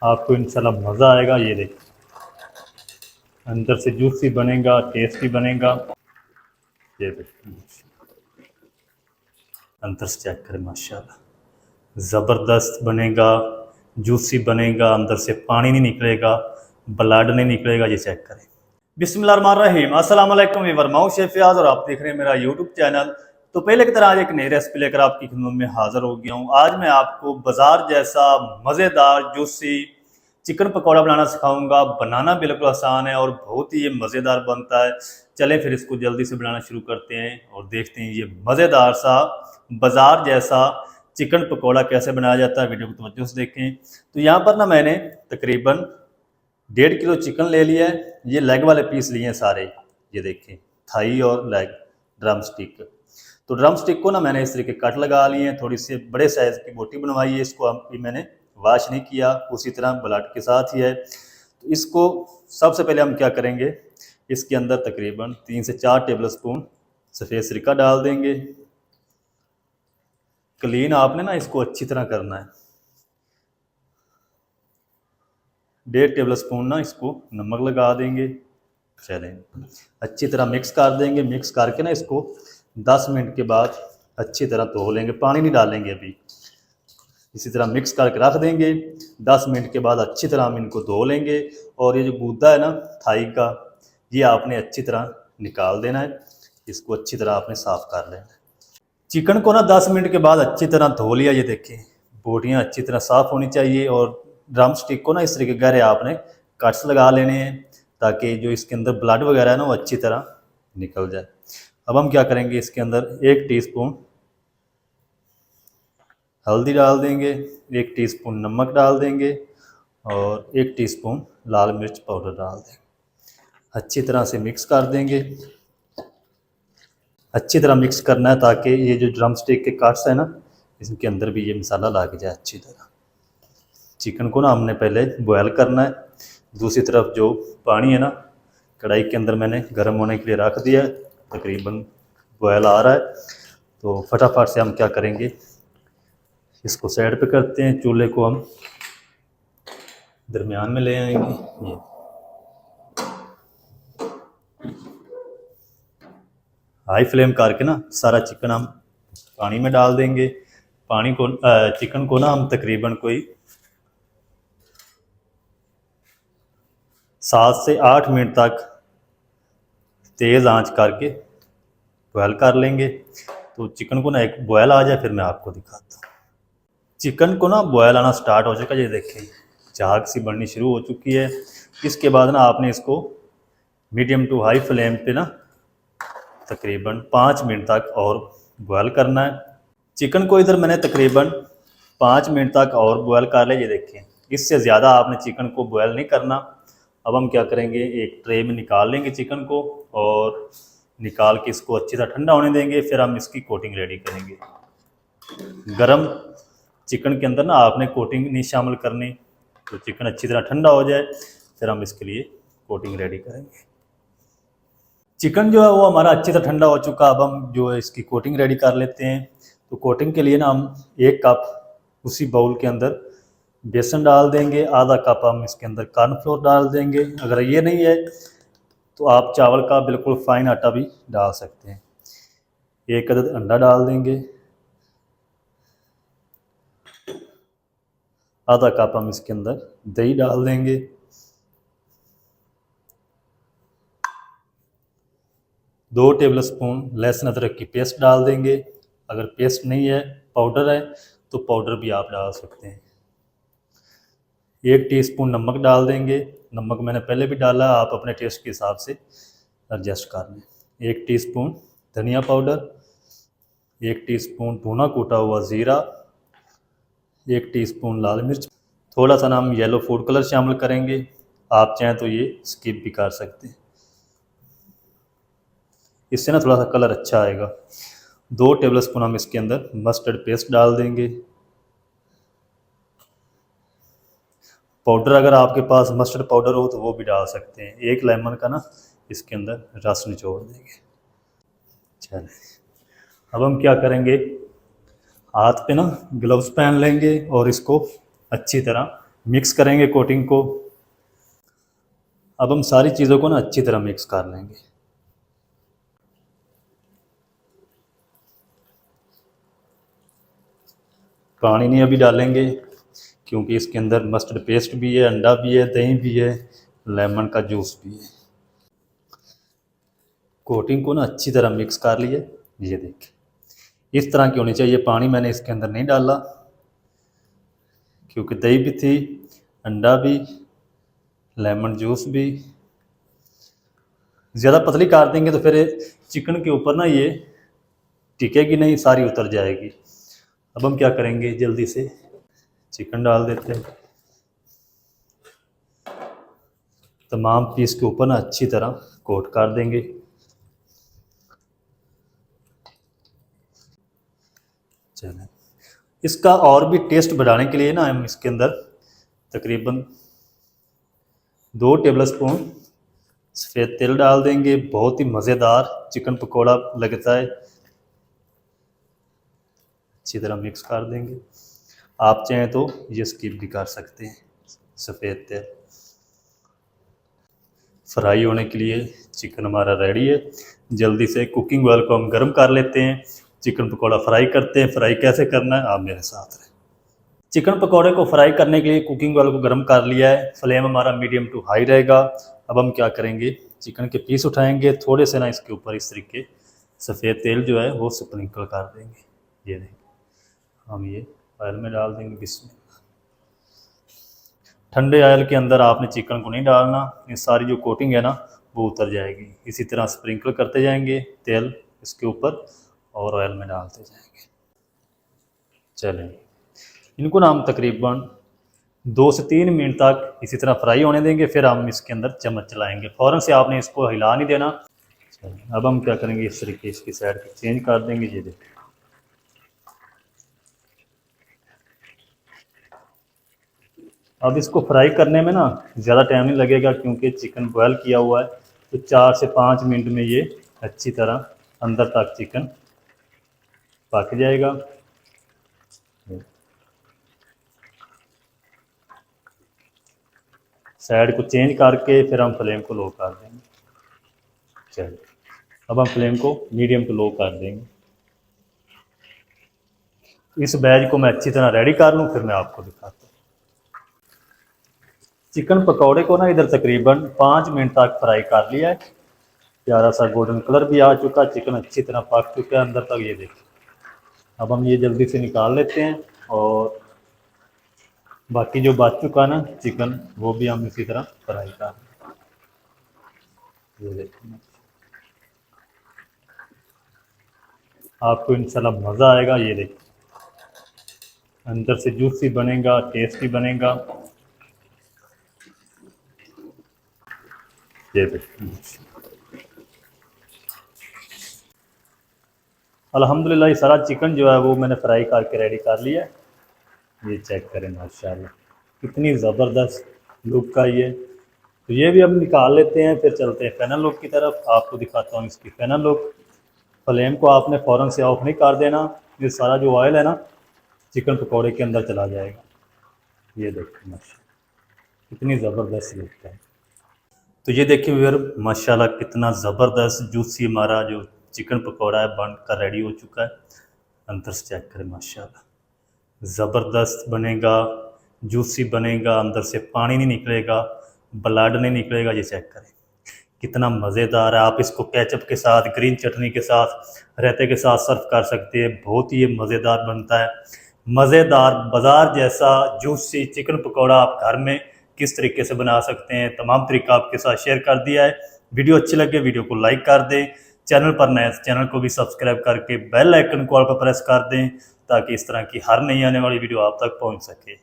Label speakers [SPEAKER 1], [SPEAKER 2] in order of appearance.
[SPEAKER 1] आपको इंशाल्लाह मज़ा आएगा। ये देखिए अंदर से जूसी बनेगा, टेस्टी बनेगा। ये देखिए अंदर से चेक करें, माशाल्लाह ज़बरदस्त बनेगा, जूसी बनेगा, अंदर से पानी नहीं निकलेगा, ब्लड नहीं निकलेगा। ये चेक करें। बिस्मिल्लाहिर्रहमानिर्रहीम, अस्सलाम वालेकुम वीवर, मैं हूं शेफ फयाज और आप देख रहे हैं मेरा यूट्यूब चैनल। तो पहले की तरह आज एक नई रेसिपी लेकर आपकी खिदमत में हाजिर हो गया हूं। आज मैं आपको बाजार जैसा मज़ेदार जूसी चिकन पकौड़ा बनाना सिखाऊंगा। बनाना बिल्कुल आसान है और बहुत ही ये मज़ेदार बनता है। चलें फिर इसको जल्दी से बनाना शुरू करते हैं और देखते हैं ये मज़ेदार सा बाजार जैसा चिकन पकौड़ा कैसे बनाया जाता है। वीडियो को तवज्जो से देखें। तो यहाँ पर ना मैंने तकरीबन 1.5 किलो चिकन ले लिया है। ये लेग वाले पीस लिए हैं सारे, ये देखें थाई और लेग ड्रम स्टिक। तो ड्रम स्टिक को ना मैंने इस तरीके कट लगा लिए हैं, थोड़ी सी बड़े साइज़ की बोटी बनवाई है। इसको अभी मैंने वाश नहीं किया, उसी तरह ब्लड के साथ ही है। तो इसको सबसे पहले हम क्या करेंगे, इसके अंदर तकरीबन 3 से 4 टेबल स्पून सफ़ेद सिरका डाल देंगे। क्लीन आपने ना इसको अच्छी तरह करना है। 1.5 टेबल स्पून ना इसको नमक लगा देंगे। चलें अच्छी तरह मिक्स कर देंगे। मिक्स करके ना इसको 10 मिनट के बाद अच्छी तरह धो लेंगे, पानी नहीं डालेंगे अभी। इसी तरह मिक्स करके रख देंगे। 10 मिनट के बाद अच्छी तरह हम इनको धो लेंगे। और ये जो गूदा है ना थाई का, ये आपने अच्छी तरह निकाल देना है। इसको अच्छी तरह आपने साफ़ कर लेना है। चिकन को ना 10 मिनट के बाद अच्छी तरह धो लिया। ये देखें बोटियाँ अच्छी तरह साफ़ होनी चाहिए। और ड्रम स्टिक को ना इस तरीके गहरे आपने कट्स लगा लेने हैं ताकि जो इसके अंदर ब्लड वगैरह है ना वो अच्छी तरह निकल जाए। अब हम क्या करेंगे, इसके अंदर 1 टीस्पून हल्दी डाल देंगे, 1 टीस्पून नमक डाल देंगे और 1 टीस्पून लाल मिर्च पाउडर डाल देंगे। अच्छी तरह से मिक्स कर देंगे। अच्छी तरह मिक्स करना है ताकि ये जो ड्रम स्टिक के कट्स है ना इसके अंदर भी ये मसाला लग जाए अच्छी तरह। चिकन को ना हमने पहले बॉयल करना है। दूसरी तरफ जो पानी है ना कढ़ाई के अंदर मैंने गर्म होने के लिए रख दिया है। तकरीबन बॉयल आ रहा है। तो फटाफट से हम क्या करेंगे, इसको साइड पे करते हैं। चूल्हे को हम दरमियान में ले आएंगे। ये हाई फ्लेम करके ना सारा चिकन हम पानी में डाल देंगे। पानी को चिकन को ना हम तकरीबन कोई 7 से 8 मिनट तक तेज़ आंच करके बॉयल कर लेंगे। तो चिकन को ना एक बॉयल आ जाए फिर मैं आपको दिखाता हूँ। चिकन को ना बॉयल आना स्टार्ट हो चुका है। ये देखें झाग सी बननी शुरू हो चुकी है। इसके बाद ना आपने इसको मीडियम टू हाई फ्लेम पे ना तकरीबन 5 मिनट तक और बॉयल करना है। चिकन को इधर मैंने तकरीबन 5 मिनट तक और बॉयल कर लिया। ये देखें इससे ज़्यादा आपने चिकन को बॉयल नहीं करना। अब हम क्या करेंगे, एक ट्रे में निकाल लेंगे चिकन को और निकाल के इसको अच्छी तरह ठंडा होने देंगे। फिर हम इसकी कोटिंग रेडी करेंगे। गरम चिकन के अंदर ना आपने कोटिंग नहीं शामिल करनी। तो चिकन अच्छी तरह ठंडा हो जाए फिर हम इसके लिए कोटिंग रेडी करेंगे। चिकन जो है वो हमारा अच्छी तरह ठंडा हो चुका। अब हम जो है इसकी कोटिंग रेडी कर लेते हैं। तो कोटिंग के लिए ना हम 1 कप उसी बाउल के अंदर बेसन डाल देंगे। आधा कप हम इसके अंदर कॉर्नफ्लोर डाल देंगे। अगर ये नहीं है तो आप चावल का बिल्कुल फाइन आटा भी डाल सकते हैं। 1 अदद अंडा डाल देंगे। आधा कप हम इसके अंदर दही डाल देंगे। 2 टेबल स्पून लहसुन अदरक की पेस्ट डाल देंगे। अगर पेस्ट नहीं है पाउडर है तो पाउडर भी आप डाल सकते हैं। 1 टीस्पून नमक डाल देंगे। नमक मैंने पहले भी डाला, आप अपने टेस्ट के हिसाब से एडजस्ट कर लें। 1 टीस्पून धनिया पाउडर, 1 टीस्पून भुना कूटा हुआ ज़ीरा, 1 टीस्पून लाल मिर्च। थोड़ा सा ना हम येलो फूड कलर शामिल करेंगे। आप चाहें तो ये स्किप भी कर सकते हैं, इससे ना थोड़ा सा कलर अच्छा आएगा। 2 टेबल स्पून हम इसके अंदर मस्टर्ड पेस्ट डाल देंगे। पाउडर अगर आपके पास मस्टर्ड पाउडर हो तो वो भी डाल सकते हैं। 1 लेमन का ना इसके अंदर रस निचोड़ देंगे। चलिए अब हम क्या करेंगे, हाथ पे ना ग्लव्स पहन लेंगे और इसको अच्छी तरह मिक्स करेंगे कोटिंग को। अब हम सारी चीज़ों को ना अच्छी तरह मिक्स कर लेंगे। पानी नहीं अभी डालेंगे क्योंकि इसके अंदर मस्टर्ड पेस्ट भी है, अंडा भी है, दही भी है, लेमन का जूस भी है। कोटिंग को ना अच्छी तरह मिक्स कर लिए। ये देखिए इस तरह की होनी चाहिए। पानी मैंने इसके अंदर नहीं डाला क्योंकि दही भी थी, अंडा भी, लेमन जूस भी। ज़्यादा पतली काट देंगे तो फिर चिकन के ऊपर ना ये टिकेगी नहीं, सारी उतर जाएगी। अब हम क्या करेंगे, जल्दी से चिकन डाल देते हैं। तमाम पीस के ऊपर ना अच्छी तरह कोट कर देंगे। चलें, इसका और भी टेस्ट बढ़ाने के लिए ना हम इसके अंदर तकरीबन 2 टेबलस्पून सफ़ेद तेल डाल देंगे। बहुत ही मज़ेदार चिकन पकोड़ा लगता है। अच्छी तरह मिक्स कर देंगे। आप चाहें तो ये स्किप भी कर सकते हैं। सफ़ेद तेल फ्राई होने के लिए चिकन हमारा रेडी है। जल्दी से कुकिंग ऑयल को हम गर्म कर लेते हैं, चिकन पकोड़ा फ्राई करते हैं। फ्राई कैसे करना है आप मेरे साथ रहें। चिकन पकोड़े को फ्राई करने के लिए कुकिंग ऑयल को गर्म कर लिया है। फ्लेम हमारा मीडियम टू हाई रहेगा। अब हम क्या करेंगे, चिकन के पीस उठाएंगे, थोड़े से ना इसके ऊपर इस तरीके सफ़ेद तेल जो है वो स्प्रिंकल कर देंगे। ये देखिए हम ये ऑयल में डाल देंगे। बिस्मिल्लाह। ठंडे ऑयल के अंदर आपने चिकन को नहीं डालना, ये सारी जो कोटिंग है ना वो उतर जाएगी। इसी तरह स्प्रिंकल करते जाएंगे तेल इसके ऊपर और ऑयल में डालते जाएंगे। चलें, इनको ना हम तकरीबन 2 से 3 मिनट तक इसी तरह फ्राई होने देंगे। फिर हम इसके अंदर चम्मच चलाएंगे, फ़ौरन से आपने इसको हिला नहीं देना। चलें, अब हम क्या करेंगे, इस तरीके इसकी साइड चेंज कर देंगे। ये देखिए अब इसको फ्राई करने में ना ज़्यादा टाइम नहीं लगेगा क्योंकि चिकन बॉयल किया हुआ है। तो 4 से 5 मिनट में ये अच्छी तरह अंदर तक चिकन पक जाएगा। साइड को चेंज करके फिर हम फ्लेम को लो कर देंगे। चलिए, अब हम फ्लेम को मीडियम टू लो कर देंगे। इस बैच को मैं अच्छी तरह रेडी कर लूँ, फिर मैं आपको दिखाता हूँ। चिकन पकौड़े को ना इधर तकरीबन 5 मिनट तक फ्राई कर लिया है। प्यारा सा गोल्डन कलर भी आ चुका, चिकन अच्छी तरह पक चुका है अंदर तक। ये देखिए अब हम ये जल्दी से निकाल लेते हैं और बाकी जो बच चुका ना चिकन वो भी हम इसी तरह फ्राई कर। ये देखिए आपको इंशाल्लाह मज़ा आएगा। ये देखिए अंदर से जूसी बनेगा, टेस्टी बनेगा। ये देखिए अल्हम्दुलिल्लाह ये सारा चिकन जो है वो मैंने फ्राई करके रेडी कर लिया है। ये चेक करें माशाल्लाह कितनी ज़बरदस्त लुक का ये। तो ये भी अब निकाल लेते हैं, फिर चलते हैं फाइनल लुक की तरफ। आपको दिखाता हूँ इसकी फाइनल लुक। फ्लेम को आपने फ़ौरन से ऑफ नहीं कर देना, ये सारा जो ऑयल है ना चिकन पकौड़े के अंदर चला जाएगा। ये देखिए माशाल्लाह कितनी ज़बरदस्त लुक है। तो ये देखिए व्यूअर माशाल्लाह कितना ज़बरदस्त जूसी हमारा जो चिकन पकौड़ा है बन कर रेडी हो चुका है। अंदर से चेक करें माशाल्लाह ज़बरदस्त बनेगा, जूसी बनेगा, अंदर से पानी नहीं निकलेगा, ब्लड नहीं निकलेगा। ये चेक करें कितना मज़ेदार है। आप इसको केचप के साथ, ग्रीन चटनी के साथ, रायते के साथ सर्व कर सकते हैं। बहुत ही ये मज़ेदार बनता है। मज़ेदार बाज़ार जैसा जूसी चिकन पकौड़ा आप घर में किस तरीके से बना सकते हैं, तमाम तरीका आपके साथ शेयर कर दिया है। वीडियो अच्छी लगे वीडियो को लाइक कर दें, चैनल पर नए चैनल को भी सब्सक्राइब करके बेल आइकन को ऑल पर प्रेस कर दें ताकि इस तरह की हर नई आने वाली वीडियो आप तक पहुंच सके।